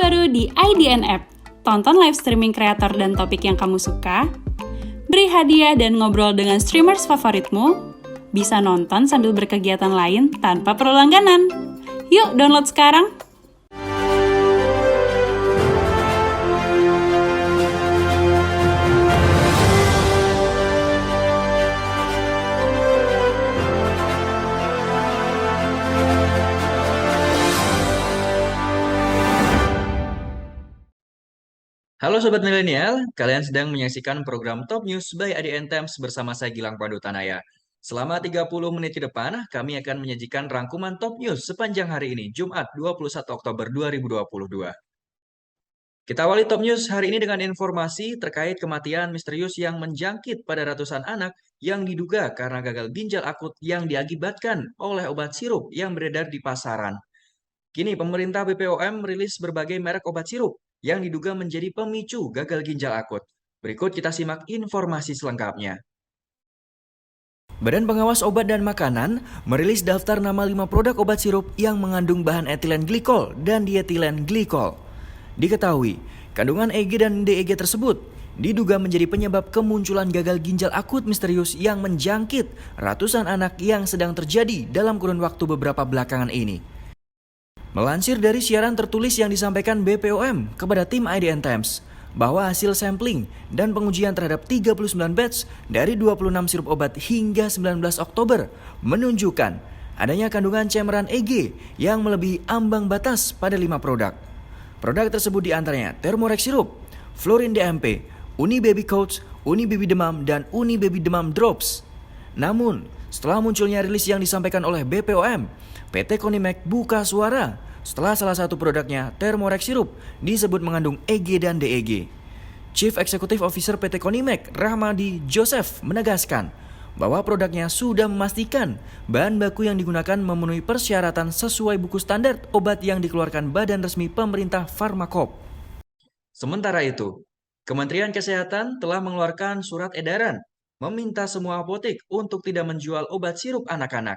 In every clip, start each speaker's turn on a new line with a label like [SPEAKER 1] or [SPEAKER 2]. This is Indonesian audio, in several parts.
[SPEAKER 1] terbaru di IDN App. Tonton live streaming kreator dan topik yang kamu suka, beri hadiah dan ngobrol dengan streamers favoritmu, bisa nonton sambil berkegiatan lain tanpa perlu langganan. Yuk download sekarang!
[SPEAKER 2] Halo Sobat Milenial, kalian sedang menyaksikan program Top News by ADN Times bersama saya Gilang Pandutanaya. Selama 30 menit ke depan, kami akan menyajikan rangkuman Top News sepanjang hari ini, Jumat 21 Oktober 2022. Kita awali Top News hari ini dengan informasi terkait kematian misterius yang menjangkit pada ratusan anak yang diduga karena gagal ginjal akut yang diakibatkan oleh obat sirup yang beredar di pasaran. Kini pemerintah BPOM merilis berbagai merek obat sirup yang diduga menjadi pemicu gagal ginjal akut. Berikut kita simak informasi selengkapnya. Badan Pengawas Obat dan Makanan merilis daftar nama 5 produk obat sirup yang mengandung bahan etilen glikol dan dietilen glikol. Diketahui, kandungan EG dan DEG tersebut diduga menjadi penyebab kemunculan gagal ginjal akut misterius yang menjangkit ratusan anak yang sedang terjadi dalam kurun waktu beberapa belakangan ini. Melansir dari siaran tertulis yang disampaikan BPOM kepada tim IDN Times, bahwa hasil sampling dan pengujian terhadap 39 batch dari 26 sirup obat hingga 19 Oktober menunjukkan adanya kandungan cemaran EG yang melebihi ambang batas pada 5 produk. Produk tersebut diantaranya Thermorex Sirup, Florin DMP, Uni Baby Coach, Uni Baby Demam, dan Uni Baby Demam Drops. Namun, setelah munculnya rilis yang disampaikan oleh BPOM, PT Konimek buka suara setelah salah satu produknya, Thermorex Sirup, disebut mengandung EG dan DEG. Chief Executive Officer PT Konimek, Rahmadi Joseph, menegaskan bahwa produknya sudah memastikan bahan baku yang digunakan memenuhi persyaratan sesuai buku standar obat yang dikeluarkan Badan Resmi Pemerintah Farmakop. Sementara itu, Kementerian Kesehatan telah mengeluarkan surat edaran meminta semua apotek untuk tidak menjual obat sirup anak-anak.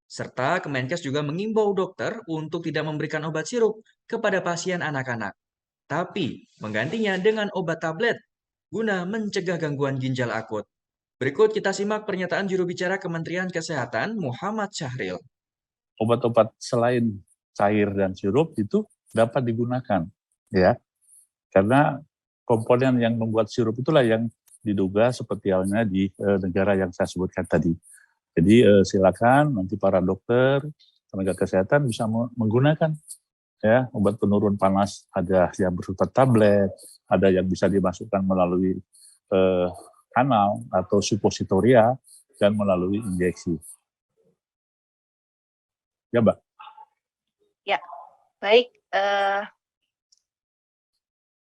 [SPEAKER 2] Serta Kemenkes juga mengimbau dokter untuk tidak memberikan obat sirup kepada pasien anak-anak, tapi menggantinya dengan obat tablet guna mencegah gangguan ginjal akut. Berikut kita simak pernyataan juru bicara Kementerian Kesehatan Muhammad Syahril.
[SPEAKER 3] Obat-obat selain cair dan sirup itu dapat digunakan, ya, karena komponen yang membuat sirup itulah yang diduga seperti halnya di negara yang saya sebutkan tadi. Jadi silakan nanti para dokter, tenaga kesehatan bisa menggunakan ya obat penurun panas, ada yang bersifat tablet, ada yang bisa dimasukkan melalui kanal atau suppositoria dan melalui injeksi. Ya, Mbak.
[SPEAKER 4] Ya, baik.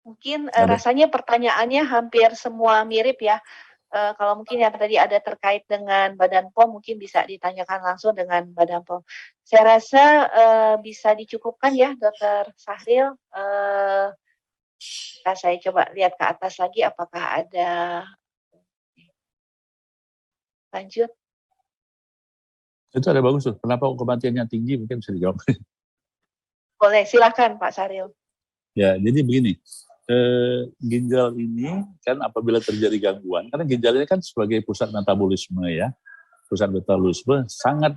[SPEAKER 4] Mungkin rasanya pertanyaannya hampir semua mirip ya. Kalau mungkin yang tadi ada terkait dengan Badan POM mungkin bisa ditanyakan langsung dengan Badan POM. Saya rasa bisa dicukupkan ya Dr. Syahril. Saya coba lihat ke atas lagi apakah ada lanjut.
[SPEAKER 3] Itu ada bagus tuh. Kenapa kematiannya tinggi mungkin bisa dijawab.
[SPEAKER 4] Boleh, silakan Pak Syahril.
[SPEAKER 3] Ya, jadi begini. Ginjal ini kan apabila terjadi gangguan, karena ginjal ini kan sebagai pusat metabolisme ya, pusat metabolisme sangat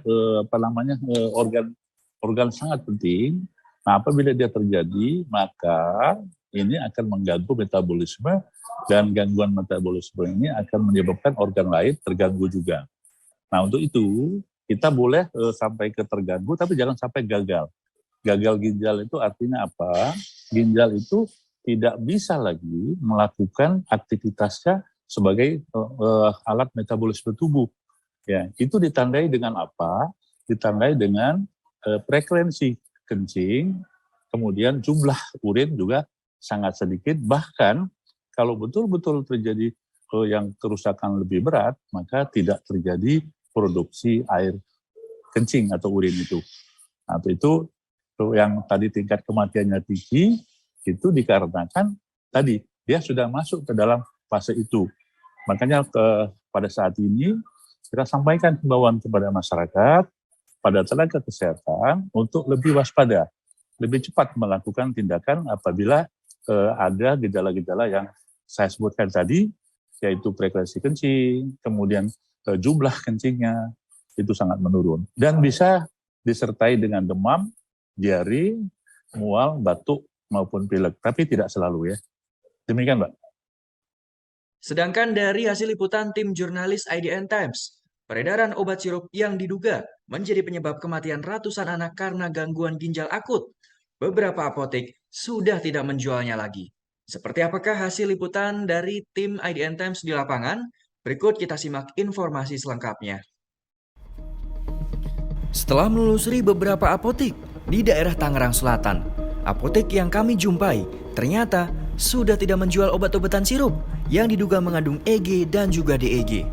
[SPEAKER 3] organ sangat penting. Nah, apabila dia terjadi, maka ini akan mengganggu metabolisme dan gangguan metabolisme ini akan menyebabkan organ lain terganggu juga. Nah, untuk itu kita boleh sampai ke terganggu, tapi jangan sampai gagal. Gagal ginjal itu artinya apa? Ginjal itu tidak bisa lagi melakukan aktivitasnya sebagai alat metabolisme tubuh. Ya, itu ditandai dengan apa? Ditandai dengan frekuensi kencing, kemudian jumlah urin juga sangat sedikit. Bahkan kalau betul-betul terjadi yang kerusakan lebih berat, maka tidak terjadi produksi air kencing atau urin itu. Nah, itu yang tadi tingkat kematiannya tinggi, itu dikarenakan tadi dia sudah masuk ke dalam fase itu. Makanya pada saat ini kita sampaikan himbauan kepada masyarakat, pada tenaga kesehatan untuk lebih waspada. lebih cepat melakukan tindakan apabila ada gejala-gejala yang saya sebutkan tadi, yaitu frekuensi kencing, kemudian jumlah kencingnya itu sangat menurun. Dan bisa disertai dengan demam, diare, mual, batuk, maupun pilek. Tapi tidak selalu ya. Demikian, Mbak.
[SPEAKER 2] Sedangkan dari hasil liputan tim jurnalis IDN Times, peredaran obat sirup yang diduga menjadi penyebab kematian ratusan anak karena gangguan ginjal akut, beberapa apotek sudah tidak menjualnya lagi. Seperti apakah hasil liputan dari tim IDN Times di lapangan? Berikut kita simak informasi selengkapnya. Setelah menelusuri beberapa apotek di daerah Tangerang Selatan, apotek yang kami jumpai ternyata sudah tidak menjual obat-obatan sirup yang diduga mengandung EG dan juga DEG.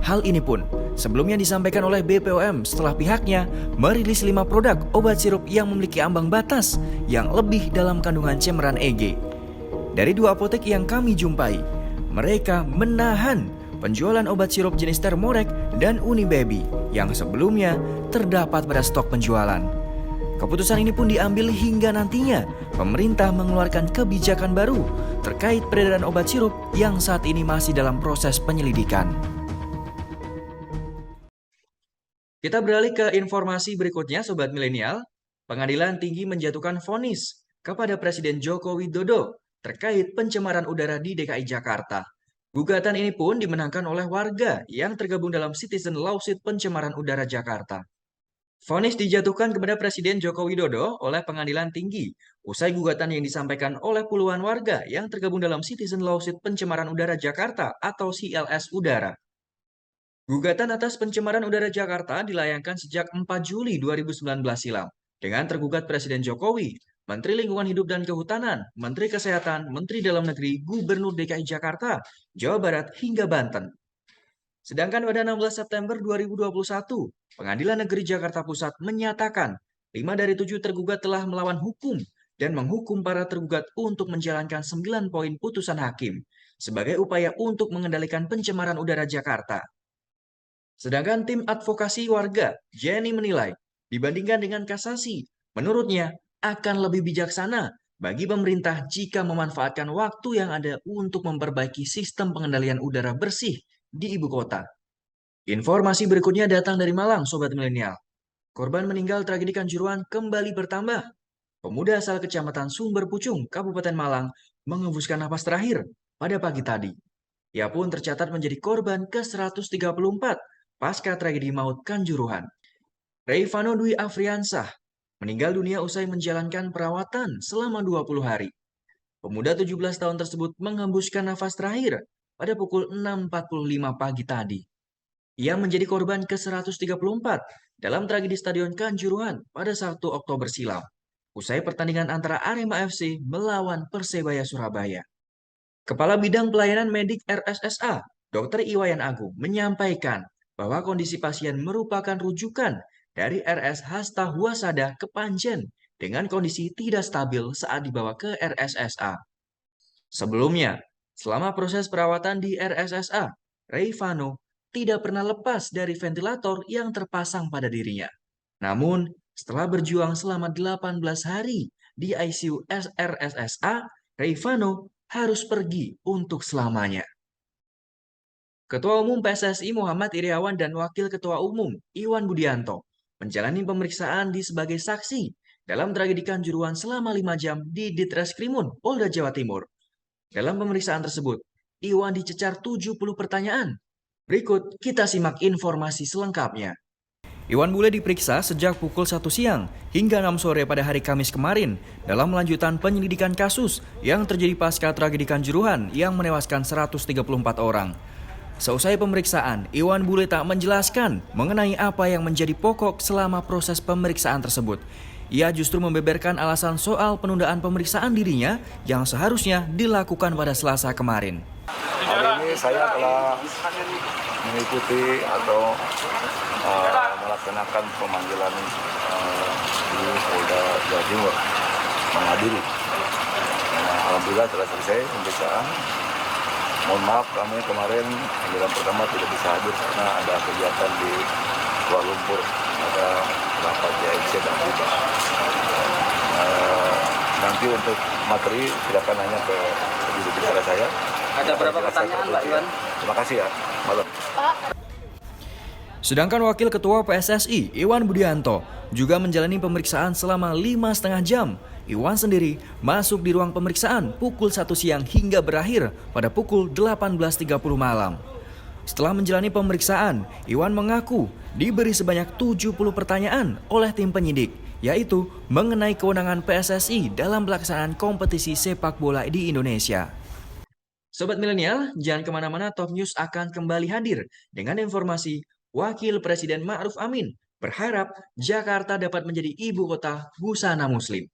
[SPEAKER 2] Hal ini pun sebelumnya disampaikan oleh BPOM setelah pihaknya merilis 5 produk obat sirup yang memiliki ambang batas yang lebih dalam kandungan cemaran EG. Dari 2 apotek yang kami jumpai, mereka menahan penjualan obat sirup jenis Thermorex dan Unibaby yang sebelumnya terdapat pada stok penjualan. Keputusan ini pun diambil hingga nantinya pemerintah mengeluarkan kebijakan baru terkait peredaran obat sirup yang saat ini masih dalam proses penyelidikan. Kita beralih ke informasi berikutnya, Sobat Milenial. Pengadilan Tinggi menjatuhkan vonis kepada Presiden Joko Widodo terkait pencemaran udara di DKI Jakarta. Gugatan ini pun dimenangkan oleh warga yang tergabung dalam Citizen Lawsuit Pencemaran Udara Jakarta. Vonis dijatuhkan kepada Presiden Joko Widodo oleh Pengadilan Tinggi usai gugatan yang disampaikan oleh puluhan warga yang tergabung dalam Citizen Lawsuit Pencemaran Udara Jakarta atau CLS Udara. Gugatan atas pencemaran udara Jakarta dilayangkan sejak 4 Juli 2019 silam dengan tergugat Presiden Jokowi, Menteri Lingkungan Hidup dan Kehutanan, Menteri Kesehatan, Menteri Dalam Negeri, Gubernur DKI Jakarta, Jawa Barat hingga Banten. Sedangkan pada 16 September 2021, Pengadilan Negeri Jakarta Pusat menyatakan 5 dari 7 tergugat telah melawan hukum dan menghukum para tergugat untuk menjalankan 9 poin putusan hakim sebagai upaya untuk mengendalikan pencemaran udara Jakarta. Sedangkan tim advokasi warga, Jenny menilai, dibandingkan dengan kasasi, menurutnya akan lebih bijaksana bagi pemerintah jika memanfaatkan waktu yang ada untuk memperbaiki sistem pengendalian udara bersih di ibu kota. Informasi berikutnya datang dari Malang, Sobat Milenial. Korban meninggal tragedi Kanjuruhan kembali bertambah. Pemuda asal Kecamatan Sumber Pucung, Kabupaten Malang, menghembuskan napas terakhir pada pagi tadi. Ia pun tercatat menjadi korban ke-134 pasca tragedi maut Kanjuruhan. Reivano Dwi Afriansah meninggal dunia usai menjalankan perawatan selama 20 hari. Pemuda 17 tahun tersebut menghembuskan nafas terakhir pada pukul 6.45 pagi tadi. Ia menjadi korban ke-134 dalam tragedi Stadion Kanjuruhan pada 1 Oktober silam, usai pertandingan antara Arema FC melawan Persebaya Surabaya. Kepala Bidang Pelayanan Medik RSSA, Dr. Iwayan Agung, menyampaikan bahwa kondisi pasien merupakan rujukan dari RS Hasta Huasada ke Panjen dengan kondisi tidak stabil saat dibawa ke RSSA. Sebelumnya, selama proses perawatan di RSSA, Reivano tidak pernah lepas dari ventilator yang terpasang pada dirinya. Namun, setelah berjuang selama 18 hari di ICU RSSA, Reivano harus pergi untuk selamanya. Ketua Umum PSSI Muhammad Iriawan dan Wakil Ketua Umum Iwan Budianto menjalani pemeriksaan sebagai saksi dalam tragedi Kanjuruhan selama 5 jam di Ditreskrimum Polda Jawa Timur. Dalam pemeriksaan tersebut, Iwan dicecar 70 pertanyaan. Berikut kita simak informasi selengkapnya. Iwan Bule diperiksa sejak pukul 1 siang hingga 6 sore pada hari Kamis kemarin dalam melanjutan penyelidikan kasus yang terjadi pasca tragedi Kanjuruhan yang menewaskan 134 orang. Seusai pemeriksaan, Iwan Bule tak menjelaskan mengenai apa yang menjadi pokok selama proses pemeriksaan tersebut. Ia justru membeberkan alasan soal penundaan pemeriksaan dirinya yang seharusnya dilakukan pada Selasa kemarin.
[SPEAKER 5] Hari ini saya telah mengikuti atau melaksanakan pemanggilan di Polda Jawa Timur menghadiri. Alhamdulillah telah selesai pemeriksaan. Mohon maaf kami kemarin panggilan pertama tidak bisa hadir karena ada kegiatan di Kuala Lumpur, ada rapat JIC dan FIBA. Nanti untuk materi silakan nanya ke juru bicara saya.
[SPEAKER 6] Ada berapa pertanyaan, Pak Iwan?
[SPEAKER 5] Terima kasih ya. Malam.
[SPEAKER 2] Sedangkan Wakil Ketua PSSI, Iwan Budianto, juga menjalani pemeriksaan selama 5,5 jam. Iwan sendiri masuk di ruang pemeriksaan pukul 1 siang hingga berakhir pada pukul 18.30 malam. Setelah menjalani pemeriksaan, Iwan mengaku diberi sebanyak 70 pertanyaan oleh tim penyidik, yaitu mengenai kewenangan PSSI dalam pelaksanaan kompetisi sepak bola di Indonesia. Sobat milenial, jangan kemana-mana, Top News akan kembali hadir dengan informasi Wakil Presiden Ma'ruf Amin berharap Jakarta dapat menjadi ibu kota busana muslim.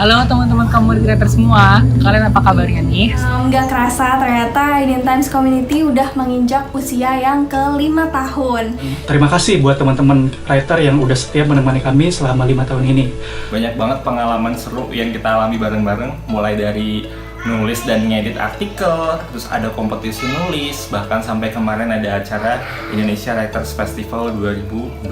[SPEAKER 7] Halo teman-teman community creator semua, kalian apa kabarnya nih?
[SPEAKER 8] Nggak kerasa ternyata Indian Times Community udah menginjak usia yang ke-5 tahun.
[SPEAKER 9] Terima kasih buat teman-teman writer yang udah setia menemani kami selama 5 tahun ini.
[SPEAKER 10] Banyak banget pengalaman seru yang kita alami bareng-bareng, mulai dari nulis dan ngedit artikel, terus ada kompetisi nulis, bahkan sampai kemarin ada acara Indonesia Writers Festival 2021.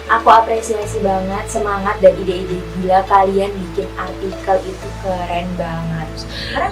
[SPEAKER 11] Aku apresiasi banget semangat dan ide-ide gila kalian bikin artikel itu keren banget.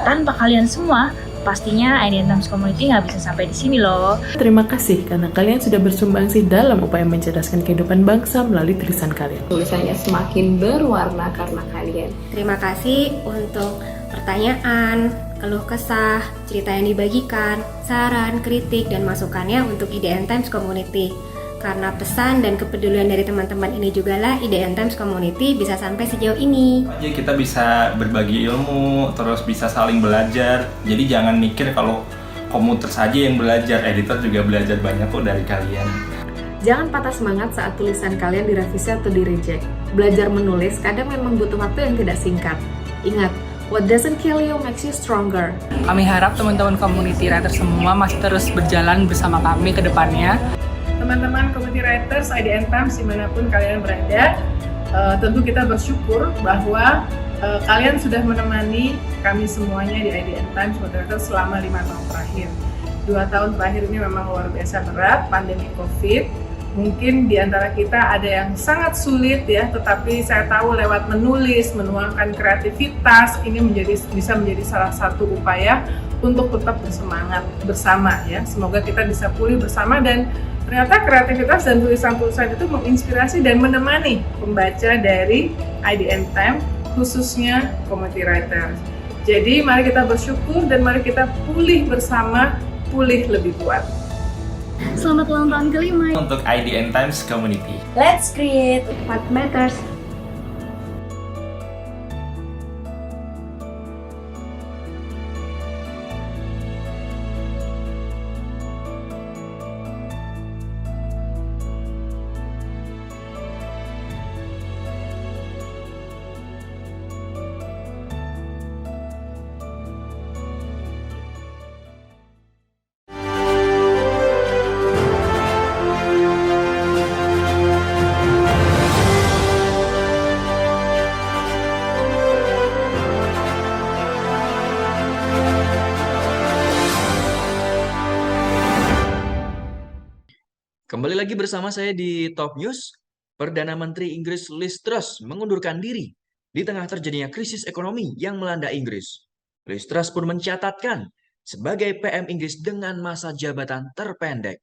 [SPEAKER 12] Tanpa kalian semua, pastinya Indian Times Community nggak bisa sampai di sini loh.
[SPEAKER 13] Terima kasih karena kalian sudah bersumbangsi dalam upaya mencerdaskan kehidupan bangsa melalui tulisan kalian.
[SPEAKER 14] Tulisannya semakin berwarna karena kalian.
[SPEAKER 15] Terima kasih untuk pertanyaan, keluh kesah, cerita yang dibagikan, saran, kritik, dan masukannya untuk IDN Times Community. Karena pesan dan kepedulian dari teman-teman ini juga lah IDN Times Community bisa sampai sejauh ini.
[SPEAKER 10] Jadi kita bisa berbagi ilmu, terus bisa saling belajar. Jadi jangan mikir kalau komuter saja yang belajar, editor juga belajar banyak kok dari kalian.
[SPEAKER 14] Jangan patah semangat saat tulisan kalian direvisi atau di-reject. Belajar menulis kadang memang butuh waktu yang tidak singkat. Ingat, what doesn't kill you makes you stronger.
[SPEAKER 7] Kami harap teman-teman community writer semua masih terus berjalan bersama kami ke depannya.
[SPEAKER 16] Teman-teman community writers IDN Times dimanapun kalian berada, tentu kita bersyukur bahwa kalian sudah menemani kami semuanya di IDN Times community writers selama 5 tahun terakhir. 2 tahun terakhir ini memang luar biasa berat, pandemi COVID. Mungkin di antara kita ada yang sangat sulit ya, tetapi saya tahu lewat menulis, menuangkan kreativitas, ini bisa menjadi salah satu upaya untuk tetap bersemangat bersama ya. Semoga kita bisa pulih bersama dan ternyata kreativitas dan tulisan-tulisan itu menginspirasi dan menemani pembaca dari IDN Times, khususnya community writers. Jadi mari kita bersyukur dan mari kita pulih bersama, pulih lebih kuat.
[SPEAKER 12] Selamat ulang tahun ke-5
[SPEAKER 10] untuk IDN Times Community.
[SPEAKER 11] Let's create
[SPEAKER 15] what matters.
[SPEAKER 2] Kembali lagi bersama saya di Top News. Perdana Menteri Inggris Liz Truss mengundurkan diri di tengah terjadinya krisis ekonomi yang melanda Inggris. Liz Truss pun mencatatkan sebagai PM Inggris dengan masa jabatan terpendek.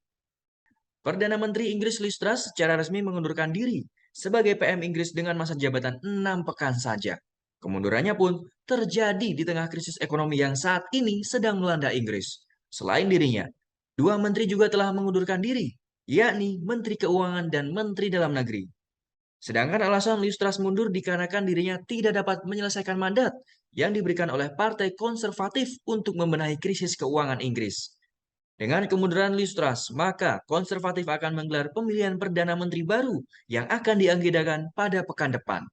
[SPEAKER 2] Perdana Menteri Inggris Liz Truss secara resmi mengundurkan diri sebagai PM Inggris dengan masa jabatan 6 pekan saja. Kemundurannya pun terjadi di tengah krisis ekonomi yang saat ini sedang melanda Inggris. Selain dirinya, 2 menteri juga telah mengundurkan diri, yakni Menteri Keuangan dan Menteri Dalam Negeri. Sedangkan alasan Liz Truss mundur dikarenakan dirinya tidak dapat menyelesaikan mandat yang diberikan oleh Partai Konservatif untuk membenahi krisis keuangan Inggris. Dengan kemunduran Liz Truss, maka Konservatif akan menggelar pemilihan Perdana Menteri baru yang akan diagendakan pada pekan depan.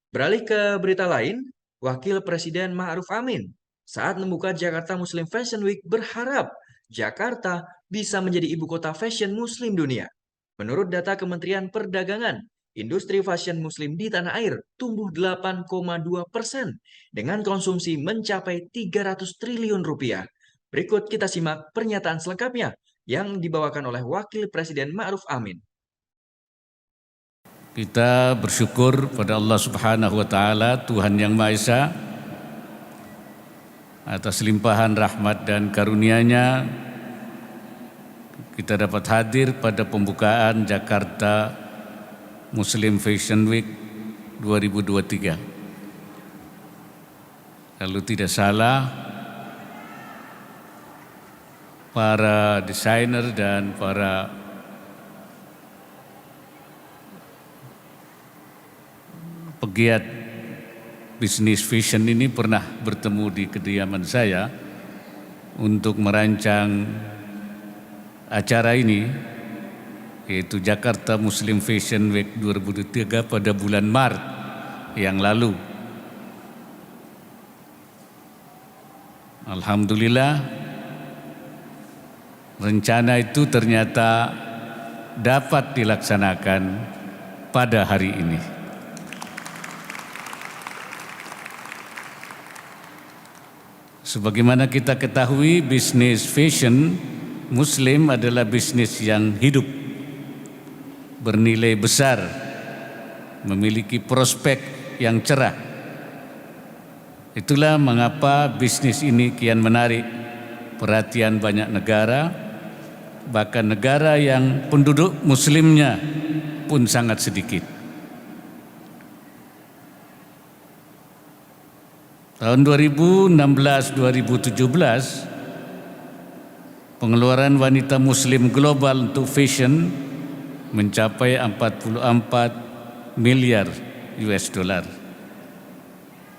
[SPEAKER 2] Beralih ke berita lain, Wakil Presiden Ma'ruf Amin saat membuka Jakarta Muslim Fashion Week berharap Jakarta bisa menjadi ibu kota fashion muslim dunia. Menurut data Kementerian Perdagangan, industri fashion muslim di tanah air tumbuh 8,2% dengan konsumsi mencapai 300 triliun rupiah. Berikut kita simak pernyataan selengkapnya yang dibawakan oleh Wakil Presiden Ma'ruf Amin.
[SPEAKER 17] Kita bersyukur pada Allah Subhanahu wa Ta'ala, Tuhan Yang Maha Esa, atas limpahan rahmat dan karunia-Nya kita dapat hadir pada pembukaan Jakarta Muslim Fashion Week 2023. Kalau tidak salah, para desainer dan para pegiat bisnis fashion ini pernah bertemu di kediaman saya untuk merancang acara ini, yaitu Jakarta Muslim Fashion Week 2023 pada bulan Maret yang lalu. Alhamdulillah, rencana itu ternyata dapat dilaksanakan pada hari ini. Sebagaimana kita ketahui, bisnis fashion muslim adalah bisnis yang hidup, bernilai besar, memiliki prospek yang cerah. Itulah mengapa bisnis ini kian menarik perhatian banyak negara, bahkan negara yang penduduk muslimnya pun sangat sedikit. Tahun 2016-2017, pengeluaran wanita muslim global untuk fashion mencapai 44 miliar US dollar.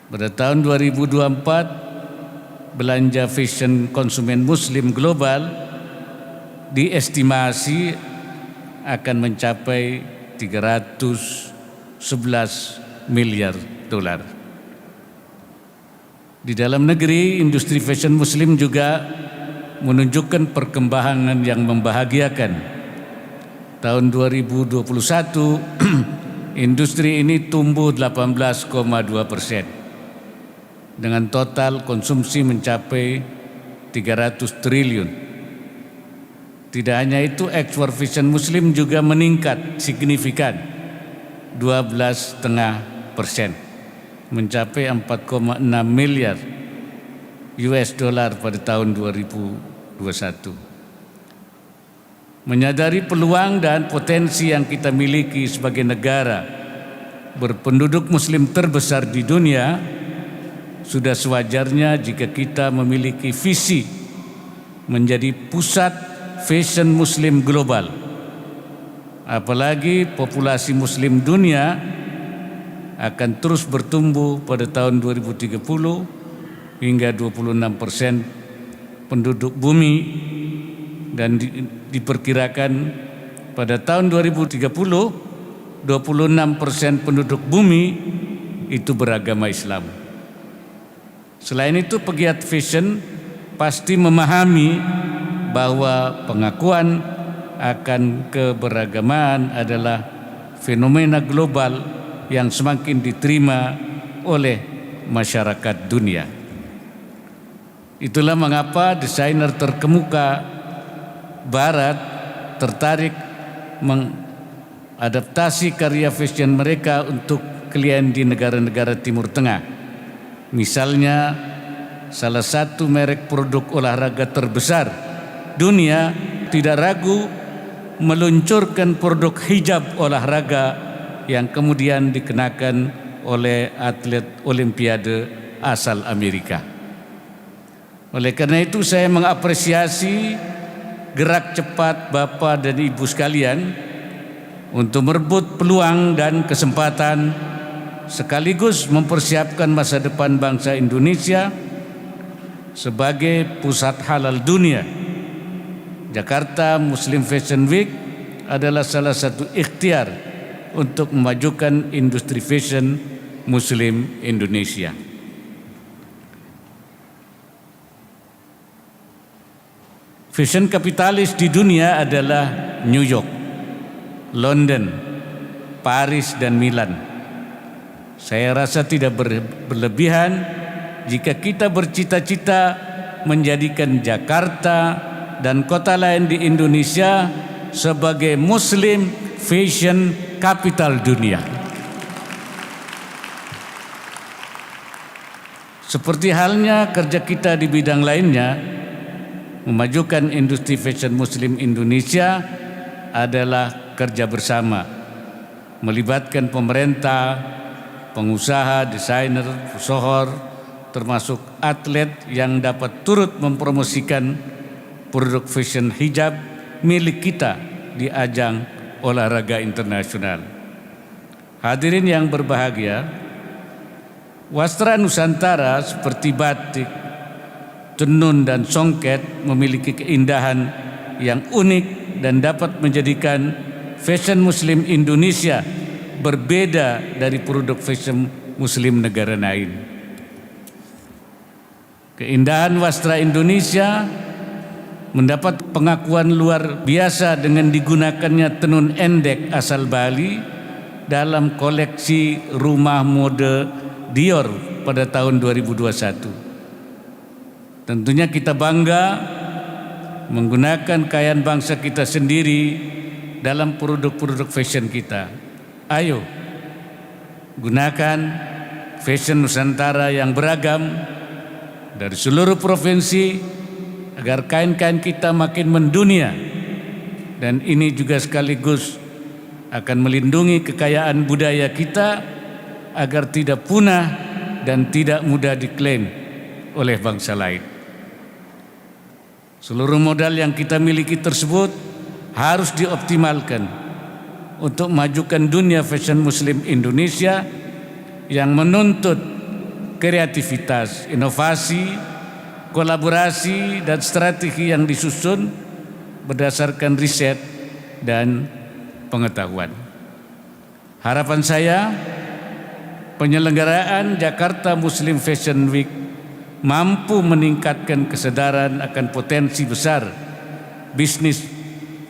[SPEAKER 17] Pada tahun 2024, belanja fashion konsumen muslim global diestimasi akan mencapai 311 miliar dolar. Di dalam negeri, industri fashion muslim juga menunjukkan perkembangan yang membahagiakan. Tahun 2021, industri ini tumbuh 18,2%, dengan total konsumsi mencapai 300 triliun. Tidak hanya itu, ekspor fashion muslim juga meningkat signifikan, 12,5%. mencapai 4,6 miliar US dollar pada tahun 2021. Menyadari peluang dan potensi yang kita miliki sebagai negara berpenduduk muslim terbesar di dunia, sudah sewajarnya jika kita memiliki visi menjadi pusat fashion muslim global. Apalagi populasi muslim dunia akan terus bertumbuh pada tahun 2030 hingga 26% penduduk bumi, dan diperkirakan pada tahun 2030 26% penduduk bumi itu beragama Islam. Selain itu, pegiat fashion pasti memahami bahwa pengakuan akan keberagaman adalah fenomena global yang semakin diterima oleh masyarakat dunia. Itulah mengapa desainer terkemuka Barat tertarik mengadaptasi karya fashion mereka untuk klien di negara-negara Timur Tengah. Misalnya, salah satu merek produk olahraga terbesar dunia tidak ragu meluncurkan produk hijab olahraga yang kemudian dikenakan oleh atlet Olimpiade asal Amerika. Oleh karena itu, saya mengapresiasi gerak cepat Bapak dan Ibu sekalian untuk merebut peluang dan kesempatan sekaligus mempersiapkan masa depan bangsa Indonesia sebagai pusat halal dunia. Jakarta Muslim Fashion Week adalah salah satu ikhtiar untuk memajukan industri fashion Muslim Indonesia. Fashion kapitalis di dunia adalah New York, London, Paris, dan Milan. Saya rasa tidak berlebihan jika kita bercita-cita menjadikan Jakarta dan kota lain di Indonesia sebagai Muslim Fashion Capital dunia. Seperti halnya kerja kita di bidang lainnya, memajukan industri fashion Muslim Indonesia adalah kerja bersama, melibatkan pemerintah, pengusaha, desainer, pesohor, termasuk atlet yang dapat turut mempromosikan produk fashion hijab milik kita di ajang olahraga internasional. Hadirin yang berbahagia, wastra Nusantara seperti batik, tenun, dan songket memiliki keindahan yang unik dan dapat menjadikan fashion Muslim Indonesia berbeda dari produk fashion Muslim negara lain. Keindahan wastra Indonesia mendapat pengakuan luar biasa dengan digunakannya tenun endek asal Bali dalam koleksi rumah mode Dior pada tahun 2021. Tentunya kita bangga menggunakan kekayaan bangsa kita sendiri dalam produk-produk fashion kita. Ayo, gunakan fashion Nusantara yang beragam dari seluruh provinsi agar kain-kain kita makin mendunia, dan ini juga sekaligus akan melindungi kekayaan budaya kita agar tidak punah dan tidak mudah diklaim oleh bangsa lain. Seluruh modal yang kita miliki tersebut harus dioptimalkan untuk memajukan dunia fashion Muslim Indonesia yang menuntut kreativitas, inovasi, kolaborasi, dan strategi yang disusun berdasarkan riset dan pengetahuan. Harapan saya, penyelenggaraan Jakarta Muslim Fashion Week mampu meningkatkan kesadaran akan potensi besar bisnis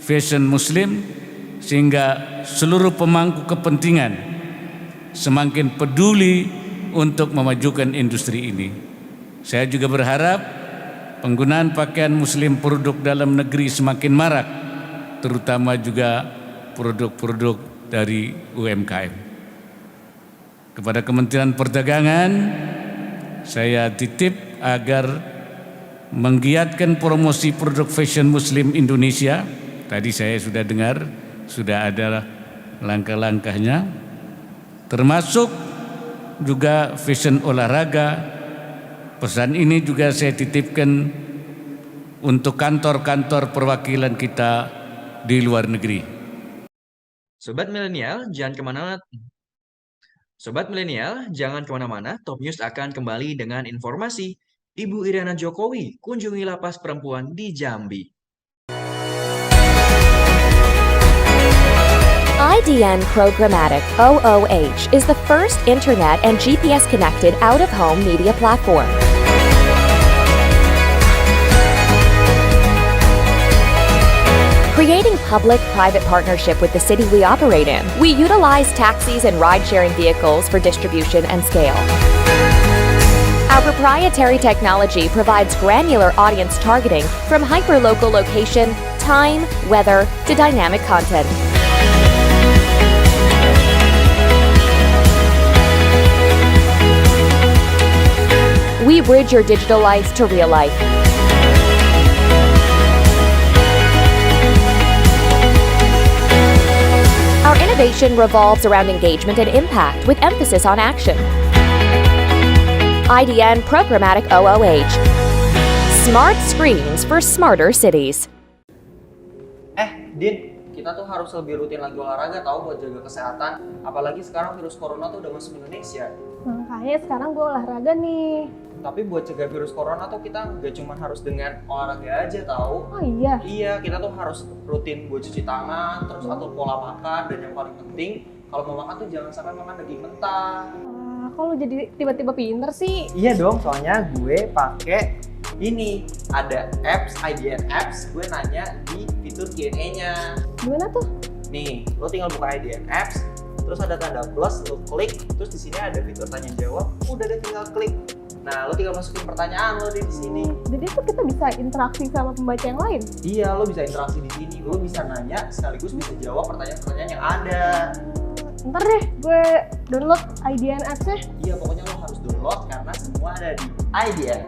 [SPEAKER 17] fashion Muslim sehingga seluruh pemangku kepentingan semakin peduli untuk memajukan industri ini. Saya juga berharap penggunaan pakaian Muslim produk dalam negeri semakin marak, terutama juga produk-produk dari UMKM. Kepada Kementerian Perdagangan, saya titip agar menggiatkan promosi produk fashion Muslim Indonesia. Tadi saya sudah dengar, sudah ada langkah-langkahnya, termasuk juga fashion olahraga. Pesan ini juga saya titipkan untuk kantor-kantor perwakilan kita di luar negeri.
[SPEAKER 2] Sobat milenial, jangan kemana-mana, Top News akan kembali dengan informasi. Ibu Iriana Jokowi kunjungi lapas perempuan di Jambi.
[SPEAKER 18] IDN Programmatic OOH is the first internet and GPS-connected out-of-home media platform. Creating public-private partnership with the city we operate in, we utilize taxis and ride-sharing vehicles for distribution and scale. Our proprietary technology provides granular audience targeting from hyper-local location, time, weather, to dynamic content. We bridge your digital life to real life. Our innovation revolves around engagement and impact with emphasis on action. IDN Programmatic OOH. Smart screens for smarter cities.
[SPEAKER 6] Din, kita tuh harus lebih rutin lagi olahraga tahu buat jaga kesehatan. Apalagi sekarang virus corona tuh udah masuk Indonesia.
[SPEAKER 8] Makanya sekarang gue olahraga nih.
[SPEAKER 6] Tapi buat cegah virus corona tuh kita nggak cuma harus dengan olahraga aja tahu.
[SPEAKER 8] Oh iya?
[SPEAKER 6] Iya, kita tuh harus rutin buat cuci tangan, terus atur pola makan, dan yang paling penting kalau mau makan tuh jangan sampai makan daging mentah.
[SPEAKER 19] kok lu jadi tiba-tiba pinter sih?
[SPEAKER 6] Iya dong, soalnya gue pakai ini, ada apps, IDN apps, gue nanya di fitur Q&A-nya.
[SPEAKER 19] Gimana tuh?
[SPEAKER 6] Nih, lo tinggal buka IDN apps, terus ada tanda plus, lo klik, terus di sini ada fitur tanya jawab, udah deh tinggal klik. Nah, lo tinggal masukin pertanyaan lo di sini.
[SPEAKER 19] Jadi tuh kita bisa interaksi sama pembaca yang lain?
[SPEAKER 6] Iya, lo bisa interaksi di sini, lo bisa nanya sekaligus bisa jawab pertanyaan-pertanyaan yang ada.
[SPEAKER 19] Ntar deh gue download IDN apps-nya.
[SPEAKER 6] Iya, pokoknya lo harus download karena semua ada di IDN.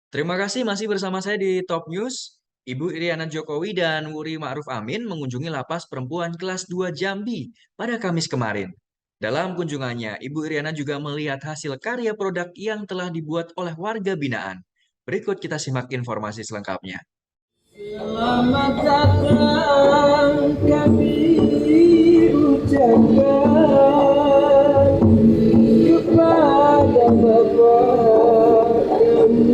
[SPEAKER 2] Terima kasih masih bersama saya di Top News. Ibu Iriana Jokowi dan Wuri Ma'ruf Amin mengunjungi lapas perempuan kelas 2 Jambi pada Kamis kemarin. Dalam kunjungannya, Ibu Iriana juga melihat hasil karya produk yang telah dibuat oleh warga binaan. Berikut kita simak informasi selengkapnya.
[SPEAKER 20] Selamat datang kami ucapkan kepada Bapak kami.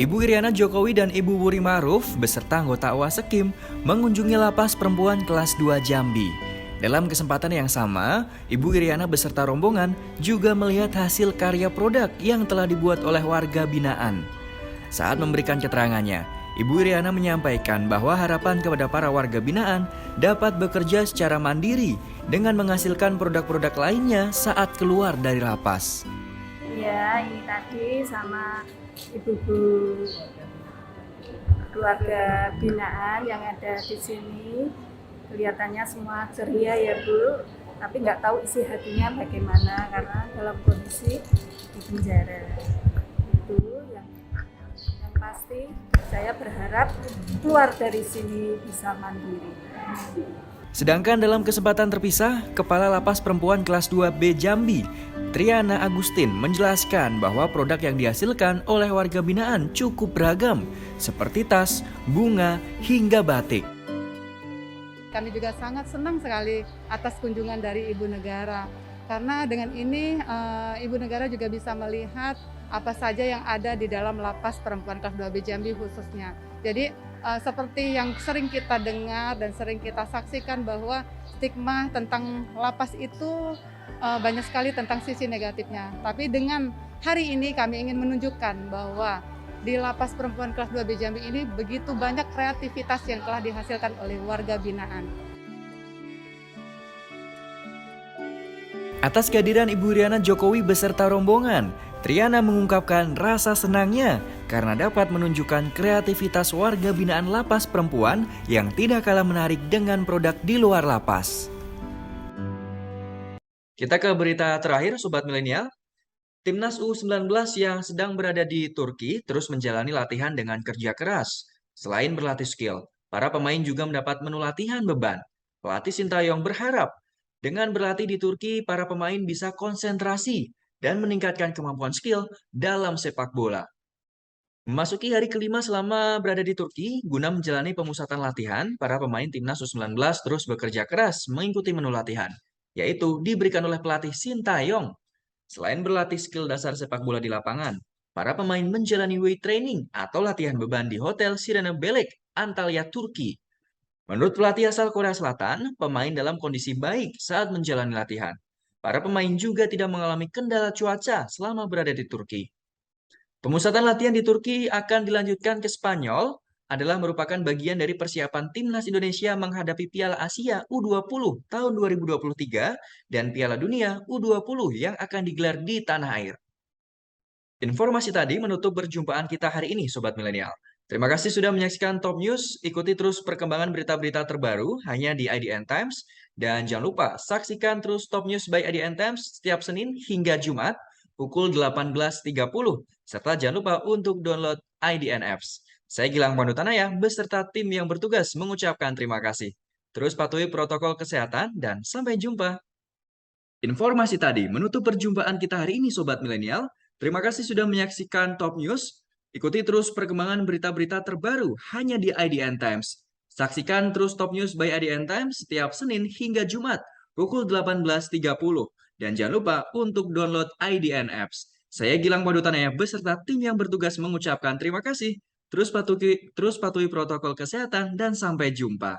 [SPEAKER 2] Ibu Iriana Jokowi dan Ibu Wuri Ma'ruf beserta anggota Wasekim mengunjungi lapas perempuan kelas 2 Jambi. Dalam kesempatan yang sama, Ibu Iriana beserta rombongan juga melihat hasil karya produk yang telah dibuat oleh warga binaan. Saat memberikan keterangannya, Ibu Iriana menyampaikan bahwa harapan kepada para warga binaan dapat bekerja secara mandiri dengan menghasilkan produk-produk lainnya saat keluar dari lapas.
[SPEAKER 21] Ya, ini tadi sama ibu-ibu keluarga binaan yang ada di sini, kelihatannya semua ceria ya Bu, tapi nggak tahu isi hatinya bagaimana karena dalam kondisi di penjara. Itu yang pasti saya berharap keluar dari sini bisa mandiri.
[SPEAKER 2] Sedangkan dalam kesempatan terpisah, Kepala Lapas Perempuan Kelas 2B Jambi, Triana Agustin menjelaskan bahwa produk yang dihasilkan oleh warga binaan cukup beragam, seperti tas, bunga, hingga batik.
[SPEAKER 22] Kami juga sangat senang sekali atas kunjungan dari Ibu Negara, karena dengan ini Ibu Negara juga bisa melihat apa saja yang ada di dalam lapas perempuan kelas 2B Jambi khususnya. Jadi seperti yang sering kita dengar dan sering kita saksikan bahwa stigma tentang lapas itu banyak sekali tentang sisi negatifnya. Tapi dengan hari ini kami ingin menunjukkan bahwa di lapas perempuan kelas 2B Jambi ini begitu banyak kreativitas yang telah dihasilkan oleh warga binaan.
[SPEAKER 2] Atas kehadiran Ibu Iriana Jokowi beserta rombongan, Triana mengungkapkan rasa senangnya karena dapat menunjukkan kreativitas warga binaan lapas perempuan yang tidak kalah menarik dengan produk di luar lapas. Kita ke berita terakhir Sobat Milenial. Timnas U19 yang sedang berada di Turki terus menjalani latihan dengan kerja keras. Selain berlatih skill, para pemain juga mendapat menu latihan beban. Pelatih Sintayong berharap dengan berlatih di Turki, para pemain bisa konsentrasi dan meningkatkan kemampuan skill dalam sepak bola. Memasuki hari kelima selama berada di Turki, guna menjalani pemusatan latihan, para pemain Timnas U19 terus bekerja keras mengikuti menu latihan, yaitu diberikan oleh pelatih Sintayong. Selain berlatih skill dasar sepak bola di lapangan, para pemain menjalani weight training atau latihan beban di Hotel Sirene Belek, Antalya, Turki. Menurut pelatih asal Korea Selatan, pemain dalam kondisi baik saat menjalani latihan. Para pemain juga tidak mengalami kendala cuaca selama berada di Turki. Pemusatan latihan di Turki akan dilanjutkan ke Spanyol adalah merupakan bagian dari persiapan Timnas Indonesia menghadapi Piala Asia U20 tahun 2023 dan Piala Dunia U20 yang akan digelar di tanah air. Informasi tadi menutup perjumpaan kita hari ini, Sobat Milenial. Terima kasih sudah menyaksikan Top News. Ikuti terus perkembangan berita-berita terbaru hanya di IDN Times. Dan jangan lupa saksikan terus Top News by IDN Times setiap Senin hingga Jumat pukul 18.30. Serta jangan lupa untuk download IDN Apps. Saya Gilang Pandutanaya beserta tim yang bertugas mengucapkan terima kasih. Terus patuhi protokol kesehatan dan sampai jumpa. Informasi tadi menutup perjumpaan kita hari ini Sobat Milenial. Terima kasih sudah menyaksikan Top News. Ikuti terus perkembangan berita-berita terbaru hanya di IDN Times. Saksikan terus Top News by IDN Times setiap Senin hingga Jumat pukul 18.30. Dan jangan lupa untuk download IDN Apps. Saya Gilang Padutanaya beserta tim yang bertugas mengucapkan terima kasih. Terus patuhi protokol kesehatan dan sampai jumpa.